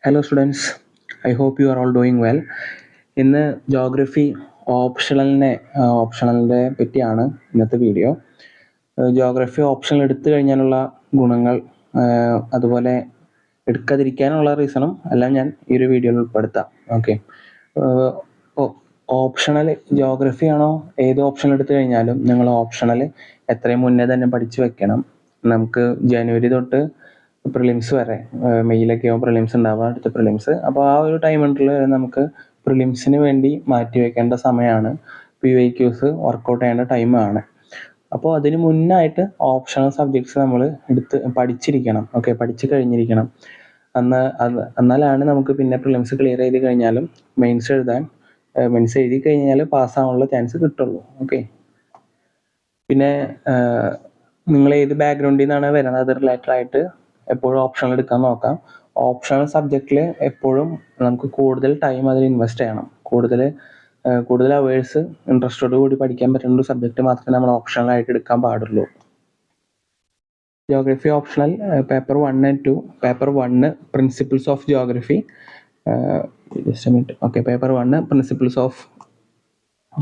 Hello students, I hope you are all doing well. ഇന്ന് geography ഓപ്ഷണലിനെ പറ്റിയാണ് ഇന്നത്തെ video. Geography optional എടുത്തു കഴിഞ്ഞാലുള്ള ഗുണങ്ങൾ, അതുപോലെ എടുക്കാതിരിക്കാനുള്ള റീസണും എല്ലാം ഞാൻ ഈ ഒരു വീഡിയോയിൽ ഉൾപ്പെടുത്താം. ഓക്കെ, ഓപ്ഷണൽ ജോഗ്രഫി ആണോ ഏത് ഓപ്ഷൻ എടുത്തു കഴിഞ്ഞാലും നിങ്ങൾ ഓപ്ഷണൽ എത്രയും മുന്നേ തന്നെ പഠിച്ചു വെക്കണം. നമുക്ക് ജനുവരി തൊട്ട് പ്രിലിംസ് വരെ, മെയ്യിലൊക്കെ ആവും പ്രിലിംസ് ഉണ്ടാവുക, അടുത്ത പ്രിലിംസ്. അപ്പോൾ ആ ഒരു ടൈം ഉണ്ടല്ലോ നമുക്ക് പ്രിലിംസിന് വേണ്ടി മാറ്റി വെക്കേണ്ട സമയമാണ്. PYQs വർക്കൗട്ട് ചെയ്യേണ്ട ടൈമാണ്. അപ്പോൾ അതിന് മുന്നായിട്ട് ഓപ്ഷണൽ സബ്ജക്ട്സ് നമ്മൾ പഠിച്ചിരിക്കണം. ഓക്കെ, പഠിച്ചു കഴിഞ്ഞിരിക്കണം. എന്നാലാണ് നമുക്ക് പിന്നെ പ്രിലിംസ് ക്ലിയർ ചെയ്ത് കഴിഞ്ഞാലും മെയിൻസ് എഴുതി കഴിഞ്ഞാൽ പാസ്സാവാനുള്ള ചാൻസ് കിട്ടുള്ളൂ. ഓക്കെ, പിന്നെ നിങ്ങൾ ഏത് ബാക്ക്ഗ്രൗണ്ടിൽ നിന്നാണ് വരുന്നത് അത് റിലേറ്റഡ് ആയിട്ട് എപ്പോഴും ഓപ്ഷണൽ എടുക്കാൻ നോക്കാം. ഓപ്ഷണൽ സബ്ജക്റ്റിൽ എപ്പോഴും നമുക്ക് കൂടുതൽ ടൈം അതിൽ ഇൻവെസ്റ്റ് ചെയ്യണം. കൂടുതൽ അവേഴ്സ് ഇൻട്രസ്റ്റോട് കൂടി പഠിക്കാൻ പറ്റുന്ന ഒരു സബ്ജക്റ്റ് മാത്രമേ നമ്മൾ ഓപ്ഷണൽ ആയിട്ട് എടുക്കാൻ പാടുള്ളൂ. Geography optional paper 1 and 2. Paper 1 principles of geography. Okay, paper 1 principles of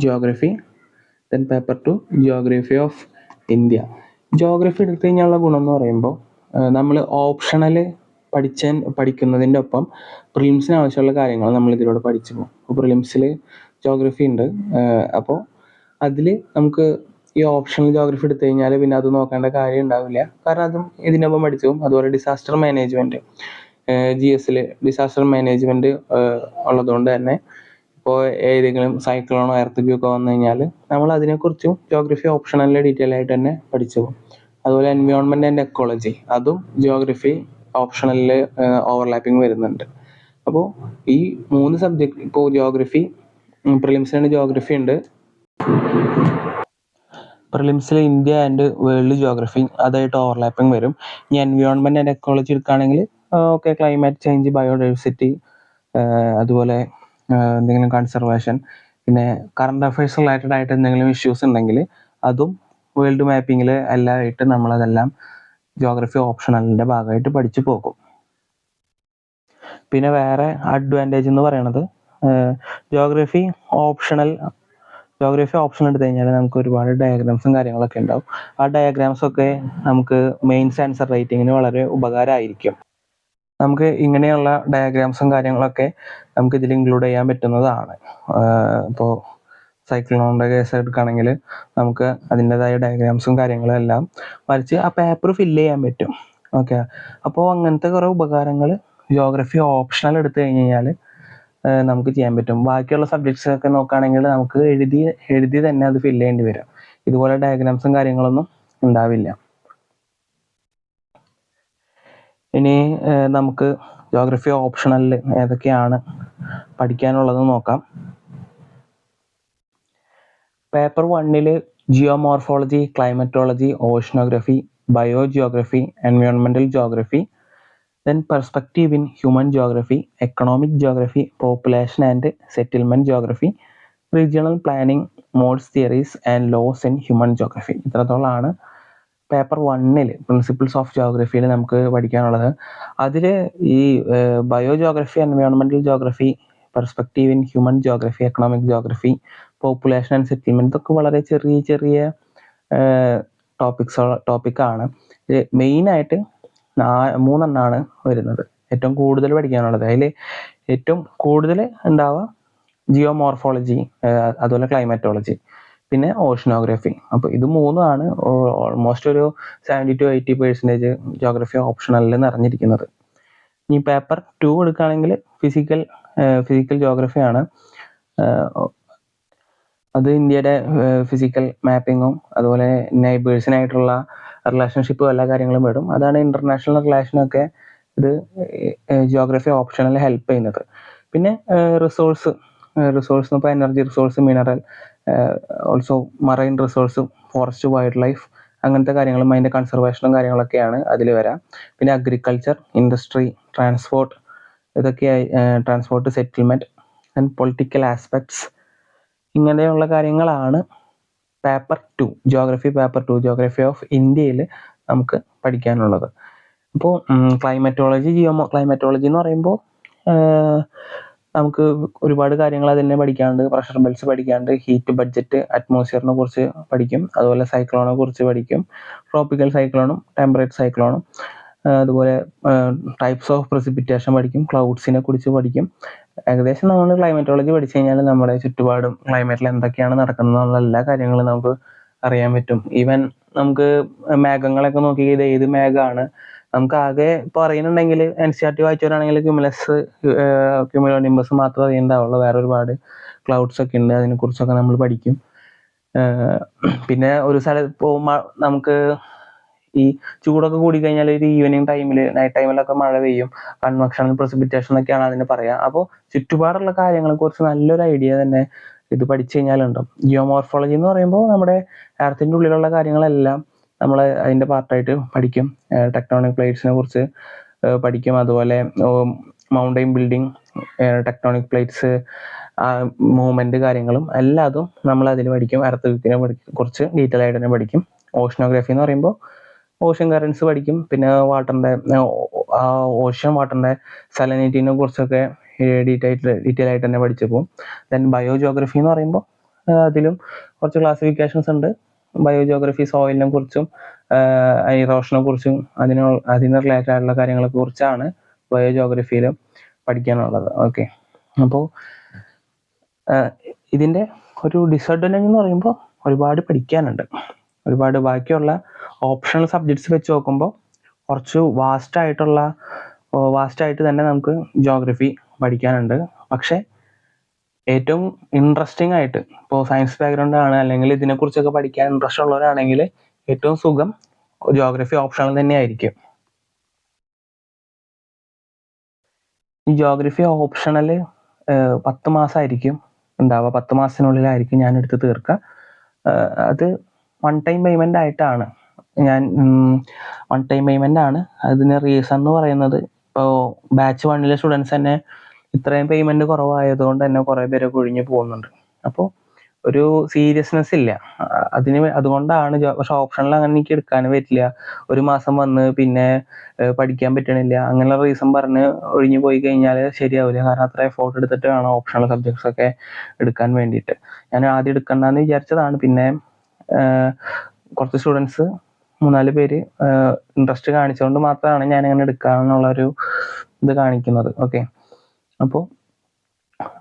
geography. Then paper 2 geography of India. Geography എടുത്തു കഴിഞ്ഞാലുള്ള ഗുണം എന്ന് പറയുമ്പോൾ, നമ്മൾ ഓപ്ഷണൽ പഠിക്കുന്നതിൻ്റെ ഒപ്പം പ്രിലിംസിന് ആവശ്യമുള്ള കാര്യങ്ങൾ നമ്മൾ ഇതിലൂടെ പഠിച്ചു പോകും. അപ്പോൾ പ്രിലിംസിൽ ജോഗ്രഫി ഉണ്ട്. അപ്പോൾ അതിൽ നമുക്ക് ഈ ഓപ്ഷണൽ ജോഗ്രഫി എടുത്തു കഴിഞ്ഞാൽ പിന്നെ അത് നോക്കേണ്ട കാര്യം ഉണ്ടാവില്ല, കാരണം അതും ഇതിനൊപ്പം പഠിച്ചു പോകും. അതുപോലെ disaster management, GS disaster management ഉള്ളതുകൊണ്ട് തന്നെ ഇപ്പോൾ ഏതെങ്കിലും സൈക്ലോണോ എർത്ത് വന്നു കഴിഞ്ഞാൽ നമ്മൾ അതിനെക്കുറിച്ചും ജോഗ്രഫി ഓപ്ഷണലിൽ ഡീറ്റെയിൽ ആയിട്ട് തന്നെ പഠിച്ചു പോകും. അതുപോലെ എൻവയോൺമെൻറ്റ് ആൻഡ് എക്കോളജി, അതും ജോഗ്രഫി ഓപ്ഷണലിൽ ഓവർലാപ്പിംഗ് വരുന്നുണ്ട്. അപ്പോൾ ഈ 3 സബ്ജക്റ്റ്, ഇപ്പോൾ ജോഗ്രഫി പ്രിലിംസിന് ജോഗ്രഫി ഉണ്ട്, പ്രിലിംസിൽ ഇന്ത്യ ആൻഡ് വേൾഡ് ജോഗ്രഫി അതായിട്ട് ഓവർലാപ്പിംഗ് വരും. ഇനി എൻവയോൺമെൻറ്റ് ആൻഡ് എക്കോളജി എടുക്കുകയാണെങ്കിൽ ഓക്കെ, ക്ലൈമറ്റ് ചേഞ്ച്, ബയോഡൈവേഴ്സിറ്റി, അതുപോലെ എന്തെങ്കിലും കൺസർവേഷൻ, പിന്നെ കറണ്ട് അഫയേഴ്സ് റിലേറ്റഡ് ആയിട്ട് എന്തെങ്കിലും ഇഷ്യൂസ് ഉണ്ടെങ്കിൽ അതും വേൾഡ് മാപ്പിങ്ങിൽ എല്ലാം ആയിട്ട് നമ്മളതെല്ലാം ജോഗ്രഫി ഓപ്ഷണലിൻ്റെ ഭാഗമായിട്ട് പഠിച്ചു പോകും. പിന്നെ വേറെ അഡ്വാൻറ്റേജ് എന്ന് പറയുന്നത്, ജോഗ്രഫി ഓപ്ഷണൽ എടുത്തു കഴിഞ്ഞാൽ നമുക്ക് ഒരുപാട് ഡയഗ്രാംസും കാര്യങ്ങളൊക്കെ ഉണ്ടാവും. ആ ഡയഗ്രാംസൊക്കെ നമുക്ക് മെയിൻസ് ആൻസർ റൈറ്റിങ്ങിന് വളരെ ഉപകാരമായിരിക്കും. നമുക്ക് ഇങ്ങനെയുള്ള ഡയഗ്രാംസും കാര്യങ്ങളൊക്കെ നമുക്ക് ഇതിൽ ഇൻക്ലൂഡ് ചെയ്യാൻ പറ്റുന്നതാണ്. ഇപ്പോൾ സൈക്ലോണിൻ്റെ കേസ് എടുക്കുകയാണെങ്കിൽ നമുക്ക് അതിൻ്റെതായ ഡയഗ്രാംസും കാര്യങ്ങളും എല്ലാം വരച്ച് ആ പേപ്പർ ഫില്ല് ചെയ്യാൻ പറ്റും. ഓക്കെ, അപ്പോൾ അങ്ങനത്തെ കുറേ ഉപകാരങ്ങൾ ജോഗ്രഫി ഓപ്ഷണൽ എടുത്തു കഴിഞ്ഞാൽ നമുക്ക് ചെയ്യാൻ പറ്റും. ബാക്കിയുള്ള സബ്ജക്ട്സ് ഒക്കെ നോക്കുകയാണെങ്കിൽ നമുക്ക് എഴുതി തന്നെ അത് ഫില്ല് ചെയ്യേണ്ടി വരും. ഇതുപോലെ ഡയഗ്രാംസും കാര്യങ്ങളൊന്നും ഉണ്ടാവില്ല. ഇനി നമുക്ക് ജോഗ്രഫി ഓപ്ഷണലിൽ ഏതൊക്കെയാണ് പഠിക്കാനുള്ളതെന്ന് നോക്കാം. Paper 1 geomorphology, climatology, oceanography, biogeography, environmental geography, then perspective in human geography, economic geography, population and settlement geography, regional planning, models theories and laws in human geography. ഇത്രത്തോളമാണ് പേപ്പർ 1 പ്രിൻസിപ്പിൾസ് ഓഫ് ജോഗ്രഫിയിൽ നമുക്ക് പഠിക്കാനുള്ളത്. അതിൽ ഈ biogeography, environmental geography, perspective in human geography, economic geography, population and settlement, ഇതൊക്കെ വളരെ ചെറിയ ടോപ്പിക്കാണ്. മെയിനായിട്ട് 3 എണ്ണമാണ് വരുന്നത് ഏറ്റവും കൂടുതൽ പഠിക്കാനുള്ളത്. അതിൽ ഏറ്റവും കൂടുതൽ ഉണ്ടാവുക ജിയോമോർഫോളജി, അതുപോലെ ക്ലൈമറ്റോളജി, പിന്നെ ഓഷനോഗ്രഫി. അപ്പോൾ ഇത് 3 ഓൾമോസ്റ്റ് ഒരു 70 to 80% ജോഗ്രഫി ഓപ്ഷണലിൽ നിറഞ്ഞിരിക്കുന്നത്. ഇനി പേപ്പർ 2 എടുക്കുകയാണെങ്കിൽ ഫിസിക്കൽ ജോഗ്രഫിയാണ്. അത് ഇന്ത്യയുടെ ഫിസിക്കൽ മാപ്പിങ്ങും അതുപോലെ നെയ്ബേഴ്സിനായിട്ടുള്ള റിലേഷൻഷിപ്പും എല്ലാ കാര്യങ്ങളും വരും. അതാണ് ഇൻ്റർനാഷണൽ റിലേഷനൊക്കെ ഇത് ജോഗ്രഫി ഓപ്ഷണലിൽ ഹെൽപ്പ് ചെയ്യുന്നത്. പിന്നെ റിസോഴ്സ് ഇപ്പോൾ energy resource, mineral, also marine resource, forest, wild life, അങ്ങനത്തെ കാര്യങ്ങളും അതിൻ്റെ കൺസർവേഷനും കാര്യങ്ങളൊക്കെയാണ് അതിൽ വരാം. പിന്നെ agriculture, industry, transport, transport, settlement and political aspects, ഇങ്ങനെയുള്ള കാര്യങ്ങളാണ് പേപ്പർ 2 ജോഗ്രഫി ഓഫ് ഇന്ത്യയിൽ നമുക്ക് പഠിക്കാനുള്ളത്. അപ്പോൾ ക്ലൈമറ്റോളജി എന്ന് പറയുമ്പോൾ നമുക്ക് ഒരുപാട് കാര്യങ്ങൾ അതിനെ പഠിക്കാനുണ്ട്. പ്രഷർ ബെൽറ്റ്സ് പഠിക്കാനുണ്ട്, ഹീറ്റ് ബഡ്ജറ്റ്, അറ്റ്മോസ്ഫിയറിനെ കുറിച്ച് പഠിക്കും, അതുപോലെ സൈക്ലോണെ കുറിച്ച് പഠിക്കും, ട്രോപ്പിക്കൽ സൈക്ലോണും ടെമ്പറേറ്റ് സൈക്ലോണും, അതുപോലെ ടൈപ്സ് ഓഫ് പ്രസിപ്പിറ്റേഷൻ പഠിക്കും, ക്ലൗഡ്സിനെ കുറിച്ച് പഠിക്കും. ഏകദേശം നമ്മൾ ക്ലൈമറ്റോളജി പഠിച്ചു കഴിഞ്ഞാൽ നമ്മുടെ ചുറ്റുപാടും ക്ലൈമറ്റിൽ എന്തൊക്കെയാണ് നടക്കുന്നത് എന്നുള്ള എല്ലാ കാര്യങ്ങളും നമുക്ക് അറിയാൻ പറ്റും. ഈവൻ നമുക്ക് മേഘങ്ങളൊക്കെ നോക്കി ഇത് ഏത് മേഘമാണ് നമുക്ക് ആകെ ഇപ്പോൾ അറിയുന്നുണ്ടെങ്കിൽ NCERT വായിച്ചവരാണെങ്കിൽ ക്യുമുലോനിംബസ് മാത്രമേ അറിയണ്ടാവുള്ളൂ. വേറെ ഒരുപാട് ക്ലൗഡ്സ് ഒക്കെ ഉണ്ട്, അതിനെക്കുറിച്ചൊക്കെ നമ്മൾ പഠിക്കും. പിന്നെ ഒരു സ്ഥലത്ത് പോകുമ്പോൾ നമുക്ക് ഈ ചൂടൊക്കെ കൂടിക്കഴിഞ്ഞാൽ ഒരു ഈവനിങ് ടൈമിൽ, നൈറ്റ് ടൈമിലൊക്കെ മഴ പെയ്യും, കൺവെക്ഷൻ, പ്രസിപ്പിറ്റേഷൻ എന്നൊക്കെയാണ് അതിന് പറയുക. അപ്പോൾ ചുറ്റുപാടുള്ള കാര്യങ്ങളെ കുറിച്ച് നല്ലൊരു ഐഡിയ തന്നെ ഇത് പഠിച്ചു കഴിഞ്ഞാലുണ്ടാവും. ജിയോമോർഫോളജി എന്ന് പറയുമ്പോൾ നമ്മുടെ എർത്തിൻ്റെ ഉള്ളിലുള്ള കാര്യങ്ങളെല്ലാം നമ്മൾ അതിൻ്റെ പാർട്ടായിട്ട് പഠിക്കും. ടെക്ടോണിക് പ്ലേറ്റ്സിനെ കുറിച്ച് പഠിക്കും, അതുപോലെ mountain building, tectonic plates, movement കാര്യങ്ങളും എല്ലാതും നമ്മൾ അതിൽ പഠിക്കും. എർത്തിനെ കുറിച്ച് ഡീറ്റെയിൽ ആയിട്ട് തന്നെ പഠിക്കും. ഓഷനോഗ്രഫി എന്ന് പറയുമ്പോൾ ഓഷ്യൻ കറൻസ് പഠിക്കും, പിന്നെ വാട്ടറിൻ്റെ ഓഷ്യൻ വാട്ടറിൻ്റെ സലനിറ്റിനെ കുറിച്ചൊക്കെ ഡീറ്റെയിൽ ആയിട്ട് തന്നെ പഠിച്ചു പോകും. ദെൻ ബയോജിയോഗ്രഫി എന്ന് പറയുമ്പോൾ അതിലും കുറച്ച് ക്ലാസിഫിക്കേഷൻസ് ഉണ്ട്. ബയോജിയോഗ്രഫി സോയിലിനെ കുറിച്ചും ഇറോഷനെ കുറിച്ചും അതിന് റിലേറ്റഡ് ആയിട്ടുള്ള കാര്യങ്ങളെ കുറിച്ചാണ് ബയോജിയോഗ്രഫിയിൽ പഠിക്കാനുള്ളത്. ഓക്കെ, അപ്പോൾ ഇതിൻ്റെ ഒരു ഡിസഡ്വാൻറ്റേജ് എന്ന് പറയുമ്പോൾ ഒരുപാട് പഠിക്കാനുണ്ട്. ഒരുപാട് ബാക്കിയുള്ള ഓപ്ഷണൽ സബ്ജക്ട്സ് വെച്ച് നോക്കുമ്പോൾ കുറച്ച് വാസ്റ്റായിട്ട് തന്നെ നമുക്ക് ജോഗ്രഫി പഠിക്കാനുണ്ട്. പക്ഷേ ഏറ്റവും ഇൻട്രസ്റ്റിംഗ് ആയിട്ട്, ഇപ്പോൾ സയൻസ് ബാക്ക്ഗ്രൗണ്ട് ആണ് അല്ലെങ്കിൽ ഇതിനെക്കുറിച്ചൊക്കെ പഠിക്കാൻ ഇൻട്രസ്റ്റ് ഉള്ളവരാണെങ്കിൽ ഏറ്റവും സുഖം ജോഗ്രഫി ഓപ്ഷണൽ തന്നെയായിരിക്കും. ഈ ജോഗ്രഫി ഓപ്ഷണൽ 10 മാസമായിരിക്കും ഉണ്ടാവുക. 10 മാസത്തിനുള്ളിലായിരിക്കും ഞാൻ എടുത്ത് തീർക്കുക. അത് വൺ ടൈം പേയ്മെൻ്റ് ആയിട്ടാണ്. അതിന് റീസൺ എന്ന് പറയുന്നത്, ഇപ്പോൾ ബാച്ച് 1 സ്റ്റുഡൻസ് തന്നെ ഇത്രയും പേയ്മെൻറ്റ് കുറവായതുകൊണ്ട് തന്നെ കുറേ പേര് ഒഴിഞ്ഞു പോകുന്നുണ്ട്. അപ്പോൾ ഒരു സീരിയസ്നെസ് ഇല്ല അതുകൊണ്ടാണ്. പക്ഷെ ഓപ്ഷനിൽ അങ്ങനെ എനിക്ക് എടുക്കാൻ പറ്റില്ല, ഒരു മാസം വന്ന് പിന്നെ പഠിക്കാൻ പറ്റണില്ല, അങ്ങനെയുള്ള റീസൺ പറഞ്ഞ് ഒഴിഞ്ഞു പോയി കഴിഞ്ഞാൽ ശരിയാവില്ല. കാരണം അത്ര എഫോർട്ട് എടുത്തിട്ട് വേണം ഓപ്ഷണൽ സബ്ജക്ട്സ് ഒക്കെ എടുക്കാൻ വേണ്ടിയിട്ട്. ഞാൻ ആദ്യം എടുക്കണ്ടെന്ന് വിചാരിച്ചതാണ്. പിന്നെ കുറച്ച് സ്റ്റുഡൻസ് 3-4 പേര് ഇൻട്രസ്റ്റ് കാണിച്ചുകൊണ്ട് മാത്രമാണ് ഞാൻ അങ്ങനെ എടുക്കാമെന്നുള്ളൊരു ഇത് കാണിക്കുന്നത്. ഓക്കെ, അപ്പോൾ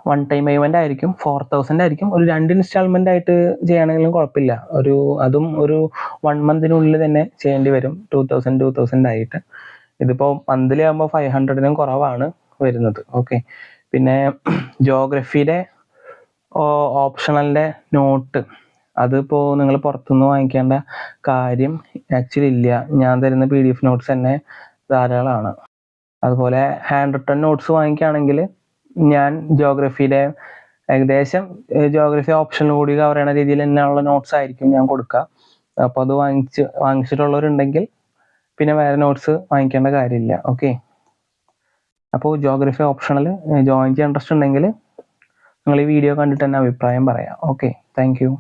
വൺ ടൈം പേയ്മെൻ്റ് ആയിരിക്കും, 4000 ആയിരിക്കും. ഒരു 2 ഇൻസ്റ്റാൾമെൻ്റ് ആയിട്ട് ചെയ്യണമെങ്കിലും കുഴപ്പമില്ല. അതും ഒരു 1 മന്തിനുള്ളിൽ തന്നെ ചെയ്യേണ്ടി വരും, 2000 ആയിട്ട്. ഇതിപ്പോൾ മന്ത്ലി ആകുമ്പോൾ 500 കുറവാണ് വരുന്നത്. ഓക്കെ, പിന്നെ ജോഗ്രഫിയുടെ ഓപ്ഷണലിൻ്റെ നോട്ട് അതിപ്പോൾ നിങ്ങൾ പുറത്തുനിന്ന് വാങ്ങിക്കേണ്ട കാര്യം ആക്ച്വലി ഇല്ല. ഞാൻ തരുന്ന PDF നോട്ട്സ് തന്നെ ധാരാളമാണ്. അതുപോലെ ഹാൻഡ് റിട്ടൺ നോട്ട്സ് വാങ്ങിക്കുകയാണെങ്കിൽ ഞാൻ ജോഗ്രഫിയുടെ ഏകദേശം ജോഗ്രഫി ഓപ്ഷനിൽ കൂടി കവർ ചെയ്യണ രീതിയിൽ തന്നെയുള്ള നോട്ട്സ് ആയിരിക്കും ഞാൻ കൊടുക്കുക. അപ്പോൾ അത് വാങ്ങിച്ചിട്ടുള്ളവരുണ്ടെങ്കിൽ പിന്നെ വേറെ നോട്ട്സ് വാങ്ങിക്കേണ്ട കാര്യമില്ല. ഓക്കെ, അപ്പോൾ ജോഗ്രഫി ഓപ്ഷണൽ ജോയിൻ ചെയ്യാൻ ഇൻട്രസ്റ്റ് ഉണ്ടെങ്കിൽ നിങ്ങൾ ഈ വീഡിയോ കണ്ടിട്ട് തന്നെ അഭിപ്രായം പറയാം. Okay, thank you.